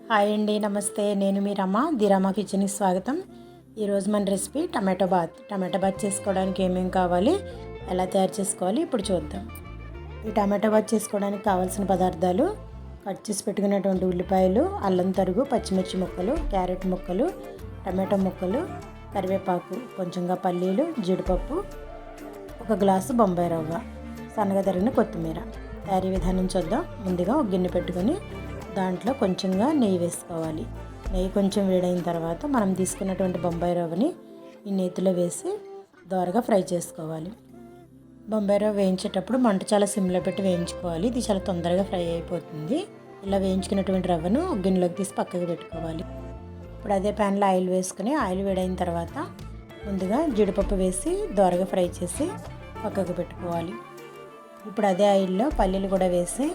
Hi అండి, నమస్తే. నేను మీ రమ, ది రమ కిచెన్కి స్వాగతం. ఈరోజు మన recipe tomato bath. Tomato bath చేసుకోవడానికి ఏమేమి కావాలి, ఎలా తయారు చేసుకోవాలి ఇప్పుడు చూద్దాం. ఈ టమాటో బాత్ చేసుకోవడానికి కావాల్సిన పదార్థాలు: కట్ చేసి పెట్టుకున్నటువంటి ఉల్లిపాయలు, అల్లం తరుగు, పచ్చిమిర్చి ముక్కలు, క్యారెట్ ముక్కలు, టమాటో ముక్కలు, కరివేపాకు, కొంచెంగా పల్లీలు, జీడిపప్పు, ఒక గ్లాసు బొంబాయి రవ్వ, సన్నగా తరిగిన కొత్తిమీర. తయారీ విధానం చూద్దాం. ముందుగా ఒక గిన్నె పెట్టుకొని దాంట్లో కొంచెంగా నెయ్యి వేసుకోవాలి. నెయ్యి కొంచెం వేడైన తర్వాత మనం తీసుకున్నటువంటి బొంబాయి రవ్వని ఈ నేతిలో వేసి దోరగా ఫ్రై చేసుకోవాలి. బొంబాయి రవ్వ వేయించేటప్పుడు మంట చాలా సిమ్లో పెట్టి వేయించుకోవాలి. ఇది చాలా తొందరగా ఫ్రై అయిపోతుంది. ఇలా వేయించుకున్నటువంటి రవ్వను గిన్నెలోకి తీసి పక్కకు పెట్టుకోవాలి. ఇప్పుడు అదే ప్యాన్లో ఆయిల్ వేసుకుని ఆయిల్ వేడైన తర్వాత ముందుగా జీడిపప్పు వేసి దోరగా ఫ్రై చేసి పక్కకు పెట్టుకోవాలి. ఇప్పుడు అదే ఆయిల్లో పల్లీలు కూడా వేసి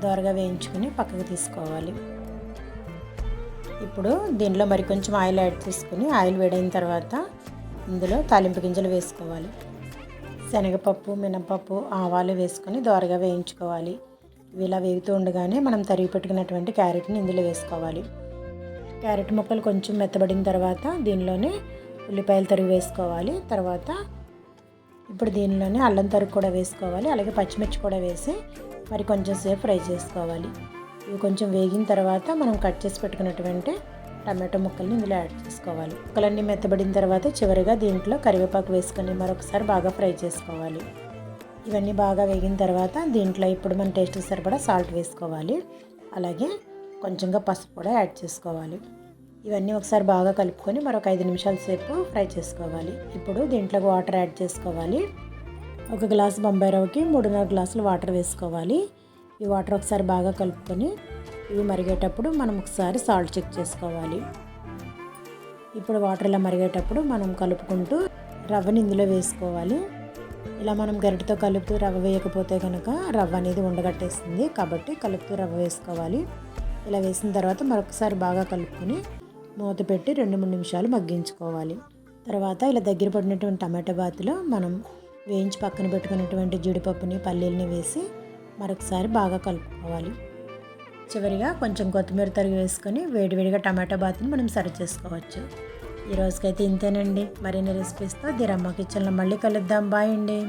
దోరగా వేయించుకుని పక్కకు తీసుకోవాలి. ఇప్పుడు దీనిలో మరి కొంచెం ఆయిల్ యాడ్ చేసుకుని ఆయిల్ వేడైన తర్వాత ఇందులో తాలింపు గింజలు వేసుకోవాలి. శనగపప్పు, మినపప్పు, ఆవాలు వేసుకొని దోరగా వేయించుకోవాలి. ఇవి ఇలా వేగుతూ ఉండగానే మనం తరిగి పెట్టుకున్నటువంటి క్యారెట్ని ఇందులో వేసుకోవాలి. క్యారెట్ ముక్కలు కొంచెం మెత్తబడిన తర్వాత దీనిలోనే ఉల్లిపాయలు తరిగి వేసుకోవాలి. తర్వాత ఇప్పుడు దీనిలోనే అల్లం తరుగు కూడా వేసుకోవాలి. అలాగే పచ్చిమిర్చి కూడా వేసి మరి కొంచెం సేపు ఫ్రై చేసుకోవాలి. ఇవి కొంచెం వేగిన తర్వాత మనం కట్ చేసి పెట్టుకున్నటువంటి టమాటో ముక్కల్ని ఇందులో యాడ్ చేసుకోవాలి. ముక్కలన్నీ మెత్తబడిన తర్వాత చివరిగా దీంట్లో కరివేపాకు వేసుకొని మరొకసారి బాగా ఫ్రై చేసుకోవాలి. ఇవన్నీ బాగా వేగిన తర్వాత దీంట్లో ఇప్పుడు మన టేస్ట్కి సరిపడా సాల్ట్ వేసుకోవాలి. అలాగే కొంచెంగా పసుపు కూడా యాడ్ చేసుకోవాలి. ఇవన్నీ ఒకసారి బాగా కలుపుకొని మరొక 5 నిమిషాల సేపు ఫ్రై చేసుకోవాలి. ఇప్పుడు దీంట్లోకి వాటర్ యాడ్ చేసుకోవాలి. ఒక గ్లాసు బొంబాయి రవ్వకి 3.5 గ్లాసులు వాటర్ వేసుకోవాలి. ఈ వాటర్ ఒకసారి బాగా కలుపుకొని ఇవి మరిగేటప్పుడు మనం ఒకసారి సాల్ట్ చెక్ చేసుకోవాలి. ఇప్పుడు వాటర్ ఇలా మరిగేటప్పుడు మనం కలుపుకుంటూ రవ్వని ఇందులో వేసుకోవాలి. ఇలా మనం గరిటెతో కలుపుతూ రవ్వ వేయకపోతే కనుక రవ్వ అనేది ఉండగట్టేస్తుంది. కాబట్టి కలుపుతూ రవ్వ వేసుకోవాలి. ఇలా వేసిన తర్వాత మరొకసారి బాగా కలుపుకొని మూత పెట్టి 2-3 నిమిషాలు మగ్గించుకోవాలి. తర్వాత ఇలా దగ్గర పడినటువంటి టమాటో బాత్లో మనం వేయించి పక్కన పెట్టుకున్నటువంటి జీడిపప్పుని, పల్లీలని వేసి మరొకసారి బాగా కలుపుకోవాలి. చివరిగా కొంచెం కొత్తిమీర తరిగి వేసుకొని వేడివేడిగా టమాటో బాత్ని మనం సర్వ్ చేసుకోవచ్చు. ఈ రోజుకైతే ఇంతేనండి. మరిన్ని రెసిపీస్తో ది రమ్మ కిచెన్లో మళ్ళీ కలుద్దాం. బాయ్ అండి.